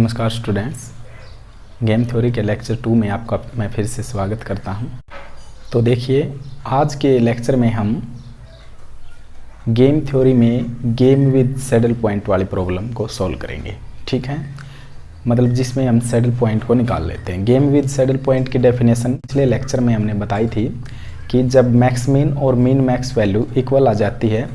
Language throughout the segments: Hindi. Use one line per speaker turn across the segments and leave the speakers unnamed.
नमस्कार स्टूडेंट्स, गेम थ्योरी के लेक्चर 2 में आपका मैं फिर से स्वागत करता हूं। तो देखिए, आज के लेक्चर में हम गेम थ्योरी में गेम विद सैडल पॉइंट वाली प्रॉब्लम को सॉल्व करेंगे। ठीक है, मतलब जिसमें हम सैडल पॉइंट को निकाल लेते हैं। गेम विद सैडल पॉइंट की डेफिनेशन पिछले लेक्चर में हमने बताई थी कि जब मैक्स मिन और मिन मैक्स वैल्यू इक्वल आ जाती है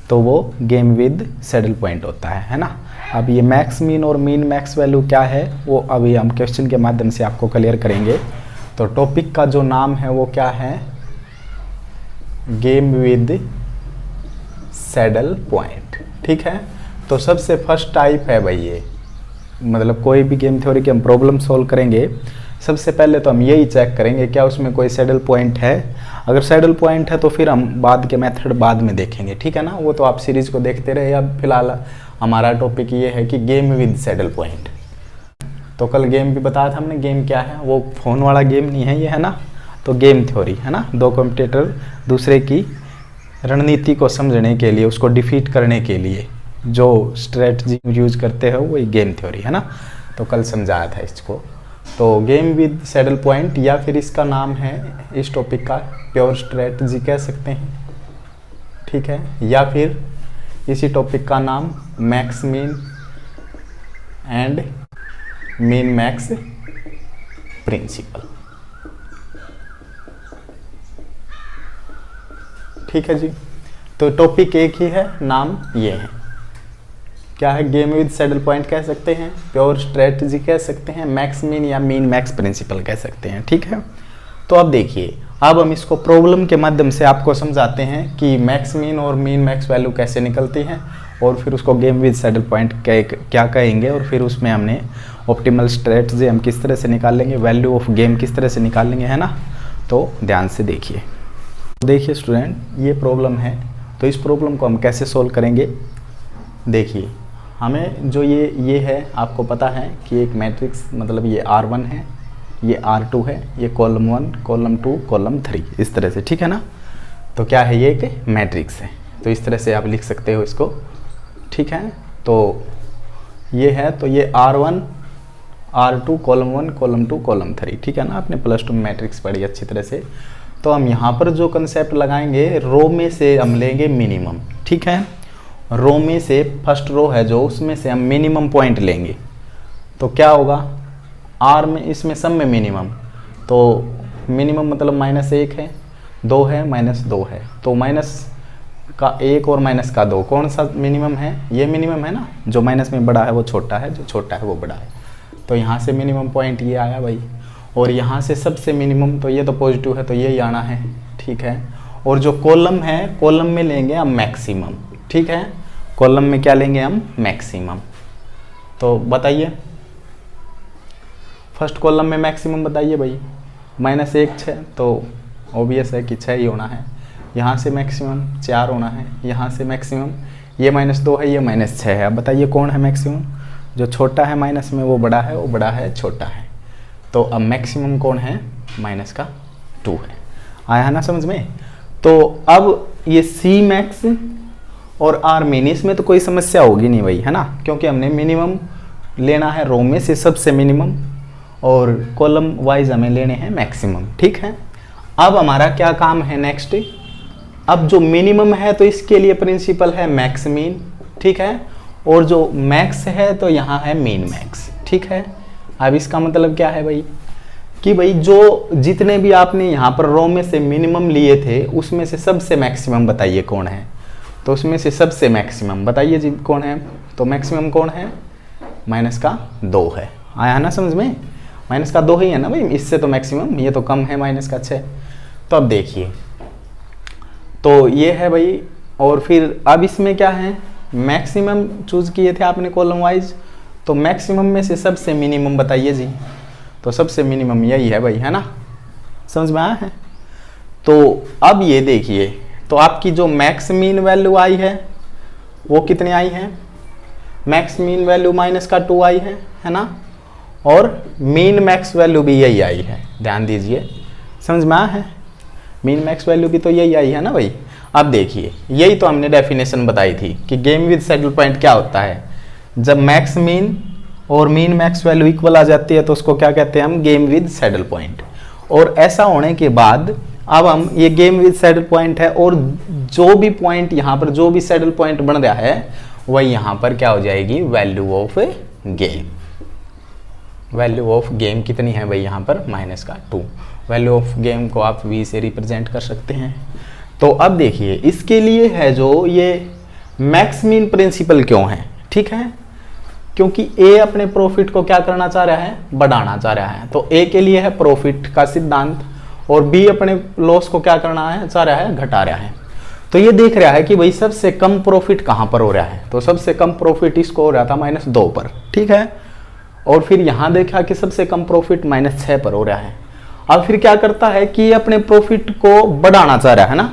तो वो गेम विद सैडल पॉइंट होता है ना। अब ये मैक्स मिन और मिन मैक्स वैल्यू क्या है वो अभी हम क्वेश्चन के माध्यम से आपको क्लियर करेंगे। तो टॉपिक का जो नाम है वो क्या है, गेम विद सैडल पॉइंट। ठीक है, तो सबसे फर्स्ट टाइप है भाई ये, मतलब कोई भी गेम थ्योरी की हम प्रॉब्लम सॉल्व करेंगे सबसे पहले तो हम यही चेक करेंगे क्या उसमें कोई सैडल पॉइंट है। अगर सैडल पॉइंट है तो फिर हम बाद के मेथड बाद में देखेंगे। ठीक है ना, वो तो आप सीरीज को देखते रहे। अब फिलहाल हमारा टॉपिक ये है कि गेम विद सैडल पॉइंट। तो कल गेम भी बताया था हमने, गेम क्या है, वो फोन वाला गेम नहीं है ये, है ना। तो गेम थ्योरी है ना, दो कॉम्पिटिटर दूसरे की रणनीति को समझने के लिए, उसको डिफीट करने के लिए जो स्ट्रेटजी यूज करते हैं वही गेम थ्योरी है ना। तो कल समझाया था इसको। तो गेम विद सैडल पॉइंट, या फिर इसका नाम है इस टॉपिक का प्योर स्ट्रेटजी कह सकते हैं। ठीक है, या फिर इसी टॉपिक का नाम max min and min max principal. ठीक है जी, तो टॉपिक एक ही है, नाम ये है, क्या है, गेम विद सैडल पॉइंट कह सकते हैं, प्योर स्ट्रेटजी कह सकते हैं, मैक्स मिन या मिन मैक्स प्रिंसिपल कह सकते हैं। ठीक है, तो अब देखिए, अब हम इसको प्रॉब्लम के माध्यम से आपको समझाते हैं कि मैक्स मिन और मिन मैक्स वैल्यू कैसे निकलती हैं, और फिर उसको गेम विद सैडल पॉइंट क्या कहेंगे, और फिर उसमें हमने ऑप्टिमल स्ट्रेटजी हम किस तरह से निकाल लेंगे, वैल्यू ऑफ गेम किस तरह से निकाल लेंगे, है ना। तो ध्यान से देखिए। देखिए स्टूडेंट, ये प्रॉब्लम है, तो इस प्रॉब्लम को हम कैसे सोल्व करेंगे। देखिए, हमें जो ये है, आपको पता है कि एक मैट्रिक्स, मतलब ये R1 है, ये R2 है, ये कॉलम 1 कॉलम 2 कॉलम 3 इस तरह से। ठीक है ना, तो क्या है, ये एक मैट्रिक्स है, तो इस तरह से आप लिख सकते हो इसको। ठीक है, तो ये है, तो ये R1 R2 column 1 column 2 column 3। ठीक है ना, आपने +2 में मैट्रिक्स पढ़ी अच्छी तरह से। तो हम यहाँ पर जो कंसेप्ट लगाएंगे, रो में से हम लेंगे मिनिमम। ठीक है, रो में से फर्स्ट रो है जो, उसमें से हम मिनिमम पॉइंट लेंगे। तो क्या होगा, R में इसमें सब में मिनिमम, तो मिनिमम मतलब -1 है, 2 है, -2 है, तो माइनस का 1 और माइनस का 2, कौन सा मिनिमम है, ये मिनिमम है ना। जो माइनस में बड़ा है वो छोटा है, जो छोटा है वो बड़ा है। तो यहाँ से मिनिमम पॉइंट ये आया भाई, और यहाँ से सबसे मिनिमम, तो ये तो पॉजिटिव है तो यही आना है। ठीक है, और जो कॉलम है, कॉलम में लेंगे हम मैक्सिमम। ठीक है, कॉलम में क्या लेंगे हम, मैक्सिमम। तो बताइए, फर्स्ट कॉलम में मैक्सिमम बताइए भाई, -1 6, तो ऑब्वियस है कि 6 ही होना है। यहाँ से मैक्सिमम 4 होना है, यहाँ से मैक्सिमम, ये -2 है, ये -6 है। अब बताइए कौन है मैक्सिमम, जो छोटा है माइनस में वो बड़ा है, वो बड़ा है छोटा है। तो अब मैक्सिमम कौन है, -2 है। आया है ना समझ में। तो अब ये C मैक्स और R मिन, इसमें तो कोई समस्या होगी नहीं भाई, है ना, क्योंकि हमने मिनिमम लेना है रो में से सबसे मिनिमम, और कॉलम वाइज हमें लेने हैं मैक्सिमम। ठीक है, अब हमारा क्या काम है नेक्स्ट, अब जो मिनिमम है तो इसके लिए प्रिंसिपल है मैक्स मिन। ठीक है, और जो मैक्स है तो यहाँ है मिन मैक्स। ठीक है, अब इसका मतलब क्या है भाई, कि भाई जो जितने भी आपने यहाँ पर रो में से मिनिमम लिए थे, उसमें से सबसे मैक्सिमम बताइए कौन है। तो उसमें से सबसे मैक्सिमम बताइए जी कौन है। तो मैक्सिमम कौन है, -2 है। आया ना समझ में, -2 ही है ना भाई, इससे तो मैक्सिमम, ये तो कम है -6। तो अब देखिए, तो ये है भाई, और फिर अब इसमें क्या है, मैक्सिमम चूज किए थे आपने कॉलम वाइज, तो मैक्सिमम में से सबसे मिनिमम बताइए जी। तो सबसे मिनिमम यही है भाई, है ना, समझ में आया है। तो अब ये देखिए, तो आपकी जो मैक्स मीन वैल्यू आई है वो कितनी आई है, मैक्स मीन वैल्यू -2 आई है ना, और मीन मैक्स वैल्यू भी यही आई है। ध्यान दीजिए, समझ में आया है, मीन मैक्स वैल्यू भी तो यही आई है ना भाई। अब देखिए, यही तो हमने डेफिनेशन बताई थी कि गेम विद सैडल पॉइंट क्या होता है, जब मैक्स मीन और मीन मैक्स वैल्यू इक्वल आ जाती है तो उसको क्या कहते हैं हम, गेम विद सैडल पॉइंट। और ऐसा होने के बाद अब हम ये गेम विद सैडल पॉइंट है और जो भी पॉइंट यहाँ पर जो भी सैडल पॉइंट बन रहा है वह यहाँ पर क्या हो जाएगी, value of game. Value of game कितनी है भाई यहाँ पर, -2। वैल्यू ऑफ गेम को आप v से रिप्रेजेंट कर सकते हैं। तो अब देखिए इसके लिए है जो ये मैक्स मीन प्रिंसिपल क्यों है, ठीक है, क्योंकि a अपने प्रॉफिट को क्या करना चाह रहा है, बढ़ाना चाह रहा है। तो a के लिए है प्रॉफिट का सिद्धांत और b अपने लॉस को क्या करना है, चाह रहा है, घटा रहा है। तो ये देख रहा है कि भाई सबसे कम प्रॉफिट कहाँ पर हो रहा है, तो सबसे कम प्रॉफिट इसको हो रहा था -2 पर, ठीक है। और फिर यहाँ देखा कि सबसे कम प्रॉफिट -6 पर हो रहा है। अब फिर क्या करता है कि अपने प्रॉफिट को बढ़ाना चाह रहा है ना।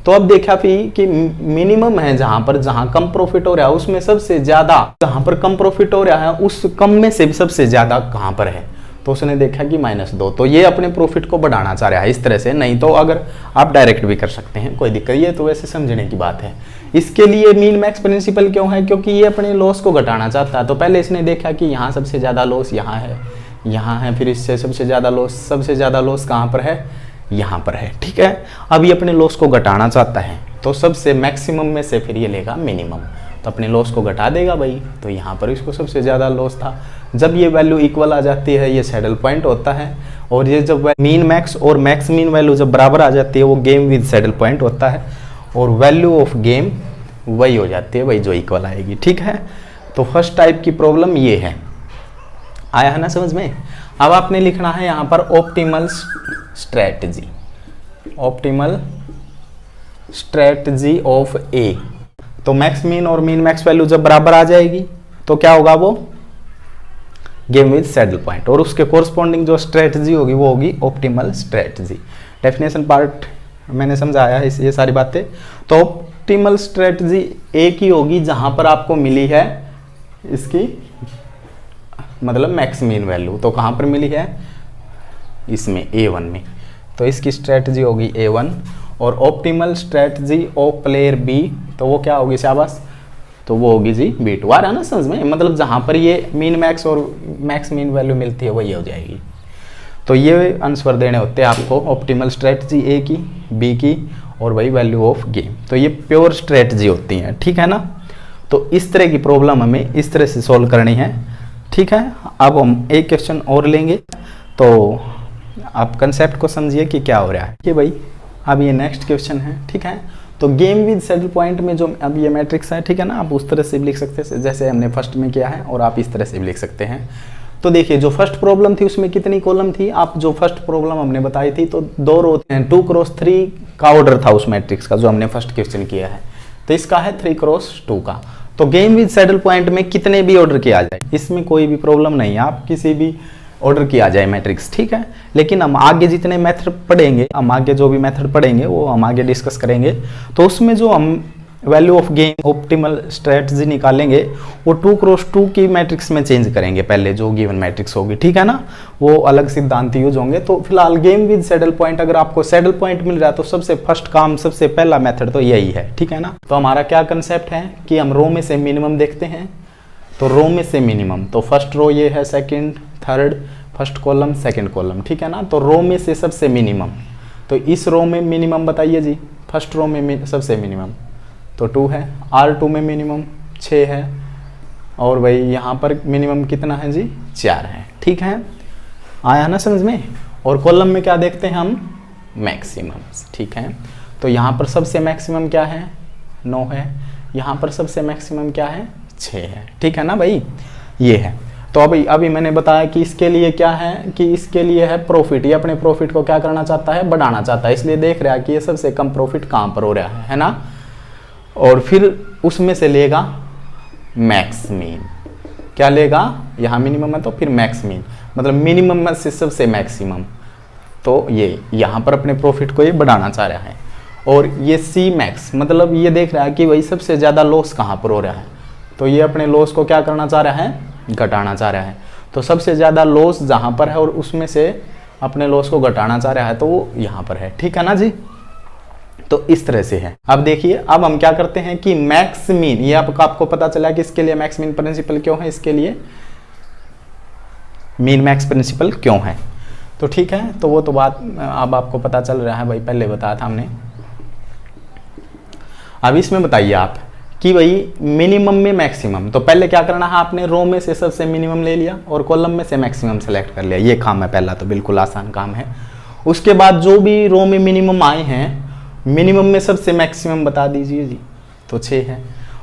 तो अब देखा फिर कि मिनिमम है जहां कम प्रॉफिट हो रहा है उसमें सबसे ज्यादा, जहां पर कम प्रॉफिट हो रहा है उस कम में से भी सबसे ज्यादा कहां पर है, तो उसने देखा कि -2। तो ये अपने प्रॉफिट को बढ़ाना चाह रहा है इस तरह से। नहीं तो अगर आप डायरेक्ट भी कर सकते हैं, कोई दिक्कत, ये तो वैसे समझने की बात है। इसके लिए मीन मैक्स प्रिंसिपल क्यों है, क्योंकि ये अपने लॉस को घटाना चाहता है। तो पहले इसने देखा कि यहाँ सबसे ज्यादा लॉस यहाँ है, फिर इससे सबसे ज्यादा लॉस कहाँ पर है, यहाँ पर है, ठीक है। अब ये अपने लॉस को घटाना चाहता है तो सबसे मैक्सिमम में से फिर ये लेगा मिनिमम, तो अपने लॉस को घटा देगा भाई। तो यहाँ पर इसको सबसे ज़्यादा लॉस था। जब ये वैल्यू इक्वल आ जाती है ये सैडल पॉइंट होता है, और ये जब मीन मैक्स और मैक्स मीन वैल्यू जब बराबर आ जाती है वो गेम विद सैडल पॉइंट होता है, और वैल्यू ऑफ गेम वही हो जाती है भाई जो इक्वल आएगी, ठीक है। तो फर्स्ट टाइप की प्रॉब्लम ये है, आया है ना समझ में। अब आपने लिखना है यहाँ पर optimal strategy, optimal strategy of A. तो मैक्स मीन और मीन मैक्स वैल्यू जब बराबर आ जाएगी तो क्या होगा, वो गेम विद सैडल पॉइंट, और उसके कोरस्पॉन्डिंग जो स्ट्रेटजी होगी वो होगी ऑप्टिमल स्ट्रेटजी। डेफिनेशन पार्ट मैंने समझाया है ये सारी बातें। तो ऑप्टिमल स्ट्रेटजी ए की होगी जहां पर आपको मिली है इसकी मतलब मैक्स मीन वैल्यू। तो कहां पर मिली है, इसमें A1 में, तो इसकी स्ट्रेटजी होगी A1। और optimal strategy of player B, तो वो क्या होगी, शाबाश, तो वो होगी जी B2। आ रहा है ना समझ में, मतलब जहां पर ये मीन मैक्स और मैक्स मीन वैल्यू मिलती है वही हो जाएगी। तो ये आंसर देने होते हैं आपको, ऑप्टिमल स्ट्रेटजी A की, B की, और वही वैल्यू ऑफ गेम। तो ये प्योर स्ट्रेटजी होती हैं, ठीक है ना। तो इस तरह की प्रॉब्लम हमें इस तरह से सॉल्व करनी है, ठीक है। अब हम एक क्वेश्चन और लेंगे, तो आप कंसेप्ट को समझिए कि क्या हो रहा है कि भाई अब ये नेक्स्ट क्वेश्चन है, ठीक है। तो गेम विद सैडल पॉइंट में जो अब ये मैट्रिक्स है, ठीक है ना, आप उस तरह से भी लिख सकते हैं जैसे हमने फर्स्ट में किया है, और आप इस तरह से भी लिख सकते हैं। तो देखिए जो फर्स्ट प्रॉब्लम थी उसमें कितनी कॉलम थी, आप जो फर्स्ट प्रॉब्लम हमने बताई थी तो 2 रो 2 क्रॉस 3 का ऑर्डर था उस मैट्रिक्स का जो हमने फर्स्ट क्वेश्चन किया है। तो इसका है 3 क्रॉस 2 का। तो गेम विद सैडल पॉइंट में कितने भी ऑर्डर किया जाए इसमें कोई भी प्रॉब्लम नहीं है, आप किसी भी ऑर्डर किया जाए मैट्रिक्स, ठीक है। लेकिन हम आगे जितने मेथड पढ़ेंगे, हम आगे जो भी मेथड पढ़ेंगे वो हम आगे डिस्कस करेंगे। तो उसमें जो हम value of game optimal strategy निकालेंगे वो 2 क्रॉस 2 की मैट्रिक्स में चेंज करेंगे, पहले जो गिवन मैट्रिक्स होगी, ठीक है ना, वो अलग सिद्धांत यूज होंगे। तो फिलहाल गेम विद सैडल पॉइंट, अगर आपको सैडल पॉइंट मिल रहा है तो सबसे फर्स्ट काम, सबसे पहला मेथड तो यही है, ठीक है ना। तो हमारा क्या कंसेप्ट है कि हम रो में से मिनिमम देखते हैं। तो रो में से मिनिमम, तो फर्स्ट रो ये है, second, third, first column, second column, ठीक है ना। तो रो में से सबसे मिनिमम, तो इस रो में मिनिमम बताइए जी, फर्स्ट रो में सबसे मिनिमम तो 2 है, R2 में मिनिमम 6 है, और भाई यहाँ पर मिनिमम कितना है जी, 4 है, ठीक है। आया ना समझ में। और कॉलम में क्या देखते हैं हम, मैक्सिमम, ठीक है। तो यहाँ पर सबसे मैक्सिमम क्या है, 9 है, यहाँ पर सबसे मैक्सिमम क्या है, 6 है, ठीक है ना भाई, ये है। तो अभी मैंने बताया कि इसके लिए क्या है, कि इसके लिए है प्रॉफिट, ये अपने प्रॉफिट को क्या करना चाहता है, बढ़ाना चाहता है, इसलिए देख रहा है कि ये सबसे कम प्रॉफिट कहाँ पर हो रहा है ना। और फिर उसमें से लेगा मैक्स मीन, क्या लेगा, यहाँ मिनिमम है तो फिर मैक्स मीन, मतलब मिनिमम में से सबसे मैक्सिमम। तो ये यहाँ पर अपने प्रॉफिट को ये बढ़ाना चाह रहा है। और ये सी मैक्स, मतलब ये देख रहा है कि भाई सबसे ज़्यादा लॉस कहाँ पर हो रहा है, तो ये अपने लॉस को क्या करना चाह रहा है, घटाना चाह रहा है। तो सबसे ज़्यादा लॉस जहाँ पर है और उसमें से अपने लॉस को घटाना चाह रहा है, तो वो यहाँ पर है, ठीक है ना जी। तो इस तरह से है। अब देखिए, अब हम क्या करते हैं कि मैक्स मीन, ये आपको पता चला कि इसके लिए मैक्स मीन प्रिंसिपल क्यों है, इसके लिए मीन मैक्स प्रिंसिपल क्यों है। तो ठीक है, तो वो तो बात अब आपको पता चल रहा है भाई, पहले बताया था हमने। अब इसमें बताइए आप कि भाई मिनिमम में मैक्सिमम, तो पहले क्या करना है आपने, रो में से सबसे मिनिमम ले लिया और कॉलम में से मैक्सिमम सेलेक्ट कर लिया, ये काम है पहला, तो बिल्कुल आसान काम है। उसके बाद जो भी रो में मिनिमम आए हैं, मिनिमम में सबसे मैक्सिमम बता दीजिए जी, तो 6 है।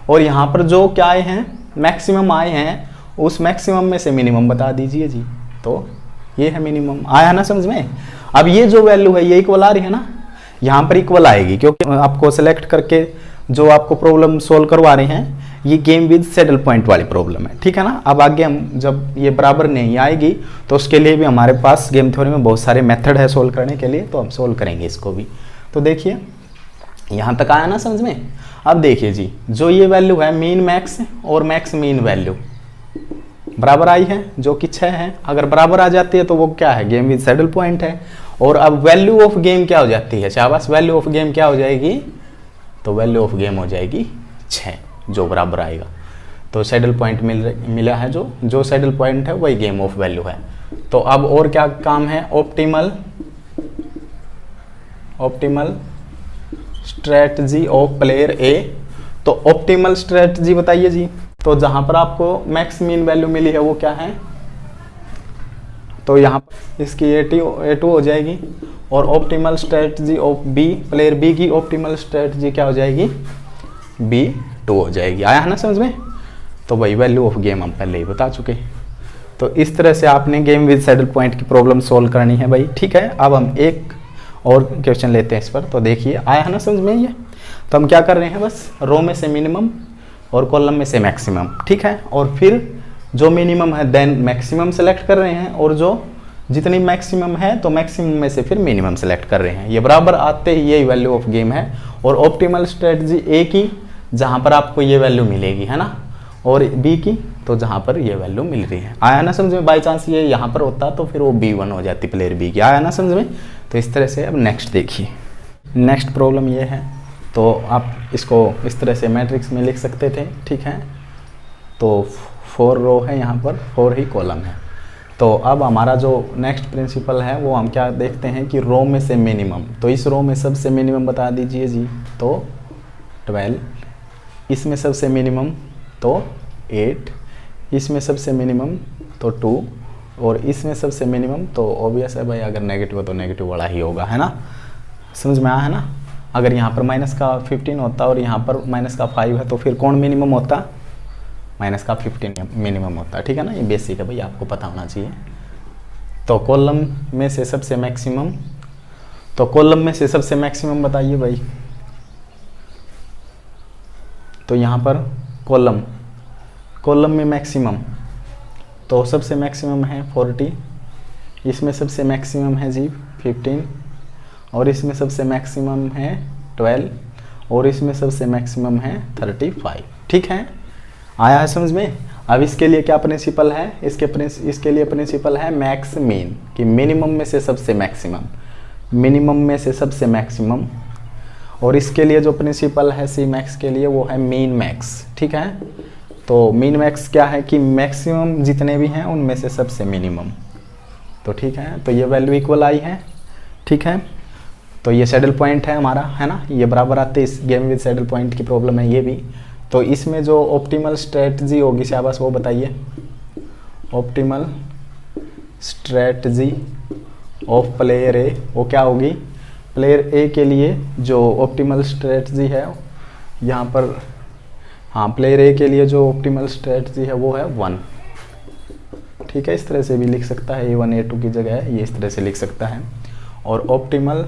और यहाँ पर जो क्या आए हैं, मैक्सिमम आए हैं, उस मैक्सिमम में से मिनिमम बता दीजिए जी, तो ये है मिनिमम। आया ना समझ में। अब ये जो वैल्यू है ये इक्वल आ रही है ना, यहाँ पर इक्वल आएगी, क्योंकि आपको सेलेक्ट करके जो आपको प्रॉब्लम सोल्व करवा रहे हैं ये गेम विद सैडल पॉइंट वाली प्रॉब्लम है, ठीक है ना। अब आगे हम जब ये बराबर नहीं आएगी तो उसके लिए भी हमारे पास गेम थ्योरी में बहुत सारे मेथड है सोल्व करने के लिए, तो हम सोल्व करेंगे इसको भी। तो देखिए यहाँ तक आया ना समझ में। अब देखिए जी, जो ये वैल्यू है मीन मैक्स और मैक्स मीन वैल्यू बराबर आई है, जो कि 6 है। अगर बराबर आ जाती है तो वो क्या है, गेम विद सैडल पॉइंट है। और अब वैल्यू ऑफ गेम क्या हो जाती है, शाबाश, वैल्यू ऑफ गेम क्या हो जाएगी, तो वैल्यू ऑफ गेम हो जाएगी 6, जो बराबर आएगा। तो सैडल पॉइंट मिला है, जो सैडल पॉइंट है वही गेम ऑफ वैल्यू है। तो अब और क्या काम है, ऑप्टिमल स्ट्रेटजी ऑफ प्लेयर ए। तो ऑप्टिमल स्ट्रेटजी बताइए जी, तो जहां पर आपको मैक्स मीन वैल्यू मिली है वो क्या है, तो यहाँ पर इसकी A2 हो जाएगी। और optimal strategy of B, player B की ऑप्टिमल स्ट्रेटजी क्या हो जाएगी, B2 हो जाएगी। आया है ना समझ में। तो वही वैल्यू ऑफ गेम हम पहले ही बता चुके। तो इस तरह से आपने गेम विद सैडल पॉइंट की प्रॉब्लम सोल्व करनी है भाई, ठीक है। अब हम एक और क्वेश्चन लेते हैं इस पर। तो देखिए आया है ना समझ में ये। तो हम क्या कर रहे हैं, बस रो में से मिनिमम और कॉलम में से मैक्सिमम, ठीक है। और फिर जो मिनिमम है देन मैक्सिमम सेलेक्ट कर रहे हैं, और जो जितनी मैक्सिमम है तो मैक्सिमम में से फिर मिनिमम सेलेक्ट कर रहे हैं। ये बराबर आते ही यही वैल्यू ऑफ गेम है। और ऑप्टिमल स्ट्रेटजी ए की जहाँ पर आपको ये वैल्यू मिलेगी, है ना, और बी की तो जहाँ पर ये वैल्यू मिल रही है। आया ना समझ में। बाई चांस ये यहाँ पर होता तो फिर वो B1 हो जाती प्लेयर बी की। आया ना समझ में। तो इस तरह से अब नेक्स्ट देखिए, नेक्स्ट प्रॉब्लम ये है। तो आप इसको इस तरह से मैट्रिक्स में लिख सकते थे, ठीक है। तो 4 रो है, यहाँ पर 4 ही कॉलम है। तो अब हमारा जो नेक्स्ट प्रिंसिपल है वो हम क्या देखते हैं कि रो में से मिनिमम, तो इस रो में सबसे मिनिमम बता दीजिए जी, तो 12, इसमें सबसे मिनिमम तो 8, इसमें सबसे मिनिमम तो 2, और इसमें सबसे मिनिमम तो ऑब्वियस है भाई, अगर नेगेटिव हो तो नेगेटिव वाला ही होगा, है ना। समझ में आया है ना। अगर यहाँ पर माइनस का 15 होता और यहाँ पर माइनस का 5 है तो फिर कौन मिनिमम होता, माइनस का 15 मिनिमम होता है, ठीक है ना। ये बेसिक है भाई, आपको पता होना चाहिए। तो कॉलम में से सबसे मैक्सिमम, तो कॉलम में से सबसे मैक्सिमम बताइए भाई। तो यहाँ पर कॉलम में मैक्सिमम, तो सबसे मैक्सिमम है 40, इसमें सबसे मैक्सिमम है जी 15, और इसमें सबसे मैक्सिमम है 12, और इसमें सबसे मैक्सिमम है 35, ठीक है। आया है समझ में। अब इसके लिए क्या प्रिंसिपल है, इसके लिए प्रिंसिपल है मैक्स मीन, कि मिनिमम में से सबसे मैक्सिमम, मिनिमम में से सबसे मैक्सिमम। और इसके लिए जो प्रिंसिपल है सी मैक्स के लिए वो है मीन मैक्स, ठीक है। तो मीन मैक्स क्या है कि मैक्सिमम जितने भी हैं उनमें से सबसे मिनिमम, तो ठीक है। तो ये वैल्यू इक्वल आई है, ठीक है। तो ये सैडल पॉइंट है हमारा, है ना, ये बराबर आते इस गेम विद सैडल पॉइंट की प्रॉब्लम है ये भी। तो इसमें जो ऑप्टिमल स्ट्रेटजी होगी शाबाश वो बताइए। ऑप्टिमल स्ट्रेटजी ऑफ प्लेयर ए वो क्या होगी, प्लेयर ए के लिए जो ऑप्टिमल स्ट्रेटजी है यहाँ पर, हाँ, प्लेयर ए के लिए जो ऑप्टिमल स्ट्रेटजी है वो है 1, ठीक है। इस तरह से भी लिख सकता है, A1 A2 की जगह है, ये इस तरह से लिख सकता है। और optimal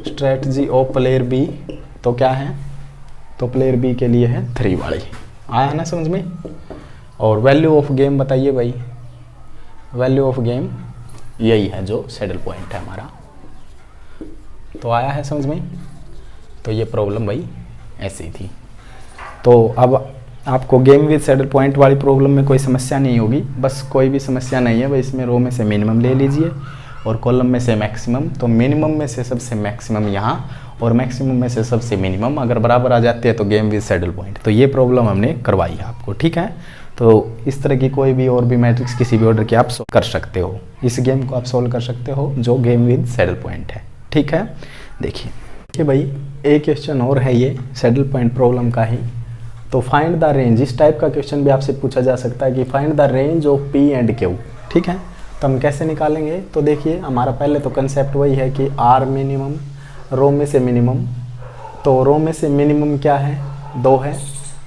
strategy of player B तो क्या है, तो प्लेयर बी के लिए है 3 वाली। आया है ना समझ में। और वैल्यू ऑफ गेम बताइए भाई, वैल्यू ऑफ गेम यही है जो सैडल पॉइंट है हमारा। तो आया है समझ में। तो ये प्रॉब्लम भाई ऐसी थी। तो अब आपको गेम विद सैडल पॉइंट वाली प्रॉब्लम में कोई समस्या नहीं होगी, बस कोई भी समस्या नहीं है भाई। इसमें रो में से मिनिमम ले लीजिए और कॉलम में से मैक्सिमम। तो मिनिमम में से सबसे मैक्सिमम यहाँ और मैक्सिमम में से सबसे मिनिमम अगर बराबर आ जाते हैं तो गेम विद सैडल पॉइंट। तो ये प्रॉब्लम हमने करवाई है आपको, ठीक है। तो इस तरह की कोई भी और भी मैट्रिक्स किसी भी ऑर्डर की आप सोल्व कर सकते हो। इस गेम को आप सोल्व कर सकते हो जो गेम विद सैडल पॉइंट है। ठीक है, देखिए कि भाई एक क्वेश्चन और है ये सैडल पॉइंट प्रॉब्लम का ही। तो फाइंड द रेंज, इस टाइप का क्वेश्चन भी आपसे पूछा जा सकता है कि find the range of P and Q. ठीक है, तो हम कैसे निकालेंगे? तो देखिए हमारा पहले तो कंसेप्ट वही है कि आर मिनिमम, रो में से मिनिमम। तो रो में से मिनिमम क्या है? 2 है।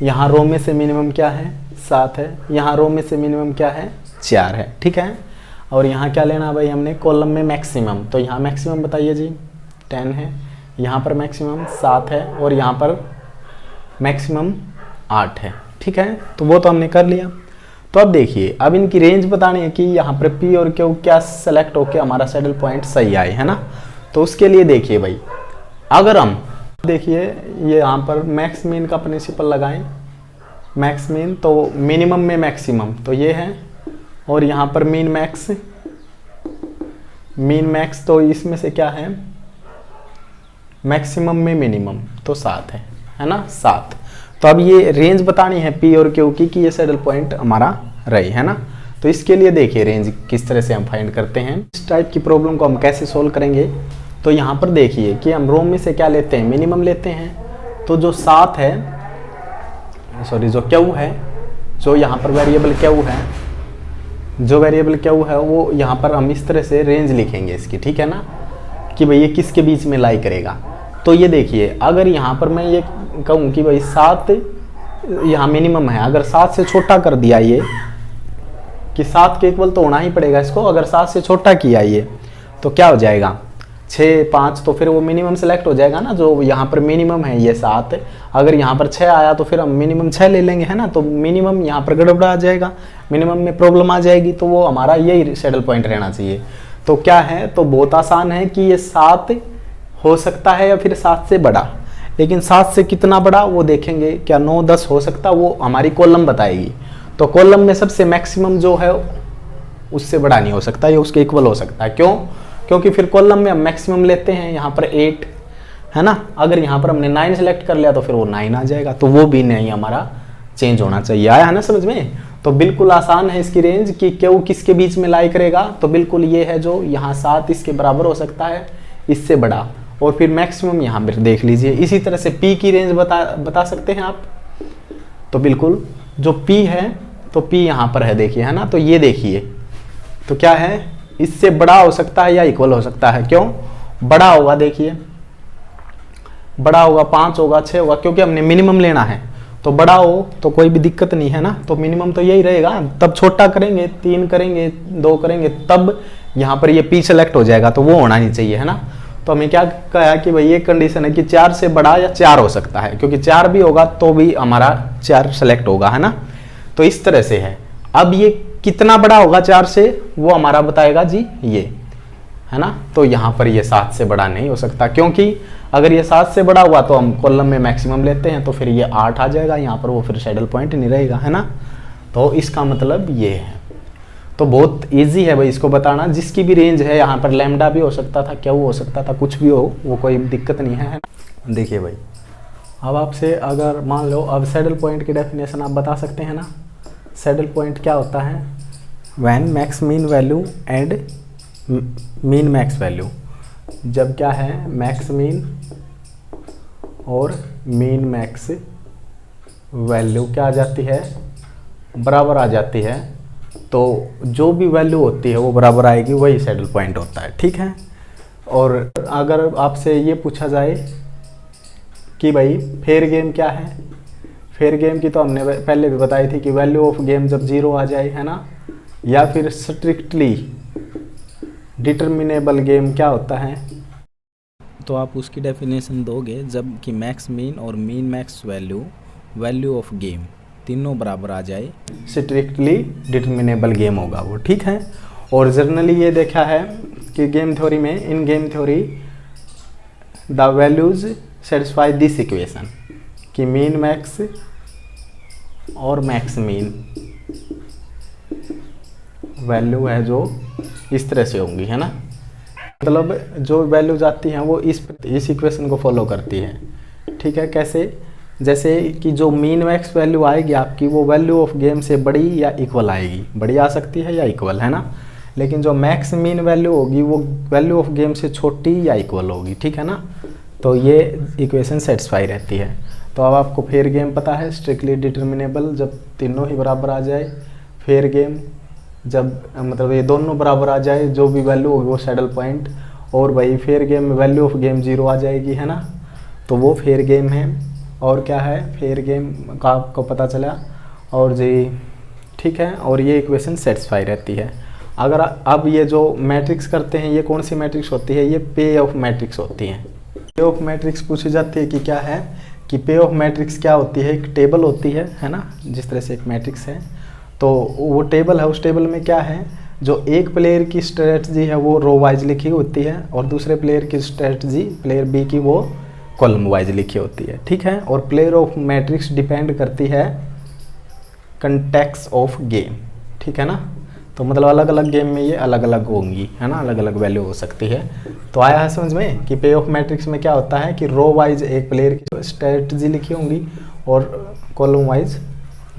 यहाँ रो में से मिनिमम क्या है? 7 है। यहाँ रो में से मिनिमम क्या है? 4 है। ठीक है, और यहाँ क्या लेना भाई हमने? कॉलम में मैक्सिमम। तो यहाँ मैक्सिमम बताइए जी 10 है, यहाँ पर मैक्सिमम 7 है और यहाँ पर मैक्सिमम 8 है। ठीक है, तो वो तो हमने कर लिया। तो अब देखिए अब इनकी रेंज बतानी है कि यहाँ पर पी और क्यू क्या सेलेक्ट होकर हमारा सैडल पॉइंट सही आए, है ना। तो उसके लिए देखिए भाई, अगर हम देखिए ये यहाँ पर मैक्स मीन का प्रिंसिपल लगाएं, मैक्स मीन तो मिनिमम में मैक्सिमम तो ये है, और यहाँ पर मीन मैक्स, मीन मैक्स तो इसमें से क्या है? मैक्सिमम में मिनिमम तो 7 है ना, 7। तो अब ये रेंज बतानी है पी और क्यू की कि ये सैडल पॉइंट हमारा रही, है ना। तो इसके लिए देखिए रेंज किस तरह से हम फाइंड करते हैं। इस टाइप की प्रॉब्लम को हम कैसे सोल्व करेंगे? तो यहाँ पर देखिए कि हम रो में से क्या लेते हैं? मिनिमम लेते हैं। तो जो 7 है, सॉरी जो क्यू है, जो यहाँ पर वेरिएबल क्यू है, जो वेरिएबल क्यू है वो यहाँ पर हम इस तरह से रेंज लिखेंगे इसकी। ठीक है ना, कि भाई ये किसके बीच में लाई करेगा। तो ये देखिए अगर यहाँ पर मैं ये कहूँ कि भाई 7 यहाँ मिनिमम है, अगर 7 से छोटा कर दिया ये, कि 7 के इक्वल तो होना ही पड़ेगा इसको, अगर 7 से छोटा किया ये तो क्या हो जाएगा? 6, 5, तो फिर वो मिनिमम सेलेक्ट हो जाएगा ना। जो यहाँ पर मिनिमम है ये 7, अगर यहाँ पर 6 आया तो फिर हम मिनिमम 6 ले लेंगे, है ना। तो मिनिमम यहाँ पर गड़बड़ा आ जाएगा, मिनिमम में प्रॉब्लम आ जाएगी, तो वो हमारा यही सैडल पॉइंट रहना चाहिए। तो क्या है, तो बहुत आसान है कि ये 7 हो सकता है या फिर 7 से बड़ा, लेकिन 7 से कितना बड़ा वो देखेंगे। क्या 9, 10 हो सकता, वो हमारी कॉलम बताएगी। तो कॉलम में सबसे मैक्सिमम जो है उससे बड़ा नहीं हो सकता, ये उसके इक्वल हो सकता है। क्यों? क्योंकि फिर कॉलम में हम मैक्सिमम लेते हैं, यहाँ पर 8 है ना। अगर यहाँ पर हमने 9 सेलेक्ट कर लिया तो फिर वो 9 आ जाएगा, तो वो भी नहीं हमारा चेंज होना चाहिए। आया है ना समझ में? तो बिल्कुल आसान है इसकी रेंज कि क्यू किसके बीच में लाई करेगा। तो बिल्कुल ये है जो यहाँ 7 इसके बराबर हो सकता है, इससे बड़ा, और फिर मैक्सिमम यहाँ पर देख लीजिए। इसी तरह से पी की रेंज बता सकते हैं आप। तो बिल्कुल जो पी है, तो पी यहाँ पर है देखिए, है ना। तो ये देखिए तो क्या है, इससे बड़ा हो सकता है या इक्वल हो सकता है। क्यों? बड़ा होगा, देखिए बड़ा होगा, 5 होगा, 6 होगा, क्योंकि हमने मिनिमम लेना है। तो बड़ा हो तो कोई भी दिक्कत नहीं है ना, तो मिनिमम तो यही रहेगा। तब छोटा करेंगे, 3 करेंगे, 2 करेंगे, तब यहाँ पर ये पी सेलेक्ट हो जाएगा, तो वो होना नहीं चाहिए, है ना। तो हमें क्या कहा कि भाई ये कंडीशन है कि 4 से बड़ा या 4 हो सकता है, क्योंकि 4 भी होगा तो भी हमारा 4 सेलेक्ट होगा, है ना। तो इस तरह से है। अब ये कितना बड़ा होगा 4 से, वो हमारा बताएगा जी ये, है ना। तो यहाँ पर ये 7 से बड़ा नहीं हो सकता, क्योंकि अगर ये 7 से बड़ा हुआ तो हम कॉलम में मैक्सिमम लेते हैं, तो फिर ये 8 आ जाएगा, यहाँ पर वो फिर सैडल पॉइंट नहीं रहेगा, है ना। तो इसका मतलब ये है। तो बहुत इजी है भाई इसको बताना। जिसकी भी रेंज है, यहाँ पर लैम्डा भी हो सकता था, क्या वो हो सकता था, कुछ भी हो, वो कोई दिक्कत नहीं है ना। देखिए भाई अब आपसे अगर मान लो अब सैडल पॉइंट की डेफिनेशन आप बता सकते हैं ना। सैडल पॉइंट क्या होता है? When max mean value and mean max value, जब क्या है मैक्स मीन और मीन मैक्स वैल्यू क्या आ जाती है? बराबर आ जाती है। तो जो भी वैल्यू होती है वो बराबर आएगी, वही सैडल पॉइंट होता है। ठीक है, और अगर आपसे ये पूछा जाए कि भाई फेयर गेम क्या है? फेयर गेम की तो हमने पहले भी बताई थी कि वैल्यू ऑफ गेम जब 0 आ जाए, है ना, या फिर स्ट्रिक्टली डिटर्मिनेबल गेम क्या होता है?
तो आप उसकी डेफिनेशन दोगे जब कि मैक्स मीन और min max value of game तीनों बराबर आ जाए,
स्ट्रिक्टली डिटर्मिनेबल गेम होगा वो। ठीक है, और जनरली ये देखा है कि गेम थ्योरी में, इन game theory the values satisfy this equation कि मीन मैक्स और मैक्स मीन वैल्यू है जो इस तरह से होंगी, है ना। मतलब जो वैल्यूज आती हैं वो इस इक्वेशन को फॉलो करती है। ठीक है, कैसे जैसे कि जो मीन मैक्स वैल्यू आएगी आपकी वो वैल्यू ऑफ गेम से बड़ी या इक्वल आएगी, बड़ी आ सकती है या इक्वल, है ना। लेकिन जो मैक्स मीन वैल्यू होगी वो वैल्यू ऑफ गेम से छोटी या इक्वल होगी, ठीक है ना। तो ये इक्वेशन सेटिस्फाई रहती है। तो अब आपको फेयर गेम पता है, स्ट्रिक्टली डिटर्मिनेबल जब तीनों ही बराबर आ जाए, फेयर गेम जब मतलब ये दोनों बराबर आ जाए, जो भी वैल्यू होगी वो सैडल पॉइंट, और भाई फेयर गेम में वैल्यू ऑफ गेम 0 आ जाएगी, है ना। तो वो फेयर गेम है। और क्या है, फेयर गेम का आपको पता चला। और जी ठीक है, और ये इक्वेशन सेटिस्फाई रहती है। अगर अब ये जो मैट्रिक्स करते हैं, ये कौन सी मैट्रिक्स होती है, ये पे ऑफ मैट्रिक्स होती हैं। पे ऑफ मैट्रिक्स पूछी जाती है कि क्या है, कि पे ऑफ मैट्रिक्स क्या होती है, एक टेबल होती है ना। जिस तरह से एक मैट्रिक्स है तो वो टेबल है, उस टेबल में क्या है, जो एक प्लेयर की स्ट्रेटजी है वो रो वाइज लिखी होती है, और दूसरे प्लेयर की स्ट्रेटजी प्लेयर बी की वो कॉलम वाइज लिखी होती है, ठीक है। और प्लेयर ऑफ मैट्रिक्स डिपेंड करती है कंटेक्स्ट ऑफ गेम, ठीक है ना। तो मतलब अलग अलग गेम में ये अलग अलग होंगी, है ना, अलग अलग वैल्यू हो सकती है। तो आया है समझ में कि पे ऑफ मैट्रिक्स में क्या होता है कि रो वाइज एक प्लेयर की स्ट्रेटजी लिखी होंगी और कॉलम वाइज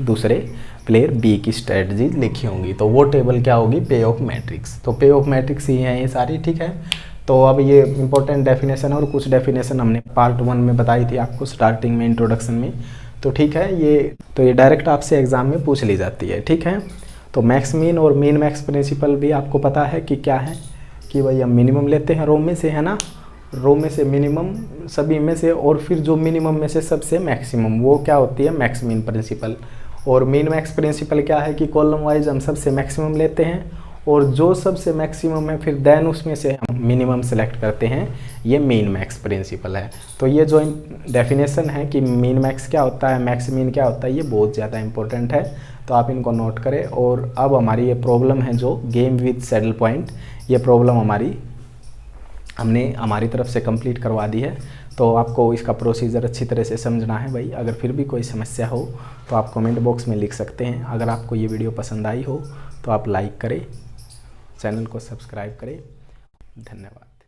दूसरे प्लेयर बी की स्ट्रेटजी लिखी होंगी। तो वो टेबल क्या होगी, पे ऑफ मैट्रिक्स। तो पे ऑफ मैट्रिक्स ही हैं ये सारी, ठीक है। तो अब ये इंपॉर्टेंट डेफिनेशन और कुछ डेफिनेशन हमने पार्ट 1 में बताई थी आपको स्टार्टिंग में, इंट्रोडक्शन में। तो ठीक है, ये डायरेक्ट आपसे एग्जाम में पूछ ली जाती है, ठीक है। तो मैक्स मीन और मीन मैक्स प्रिंसिपल भी आपको पता है कि क्या है, कि भाई हम मिनिमम लेते हैं रो में से, है ना, रो में से मिनिमम सभी में से, और फिर जो मिनिमम में से सबसे मैक्सिमम, वो क्या होती है, मैक्स मीन प्रिंसिपल। और मीन मैक्स प्रिंसिपल क्या है कि कॉलम वाइज हम सबसे मैक्सिमम लेते हैं, और जो सबसे मैक्सिमम है फिर देन उसमें से हम मिनिमम सेलेक्ट करते हैं, ये मीन मैक्स प्रिंसिपल है। तो ये जो डेफिनेशन है कि मीन मैक्स क्या होता है, मैक्स मीन क्या होता है, ये बहुत ज़्यादा इंपॉर्टेंट है, तो आप इनको नोट करें। और अब हमारी ये प्रॉब्लम है जो गेम विद सैडल पॉइंट, ये प्रॉब्लम हमने हमारी तरफ से कंप्लीट करवा दी है। तो आपको इसका प्रोसीजर अच्छी तरह से समझना है भाई। अगर फिर भी कोई समस्या हो तो आप कमेंट बॉक्स में लिख सकते हैं। अगर आपको ये वीडियो पसंद आई हो तो आप लाइक करें, चैनल को सब्सक्राइब करें। धन्यवाद।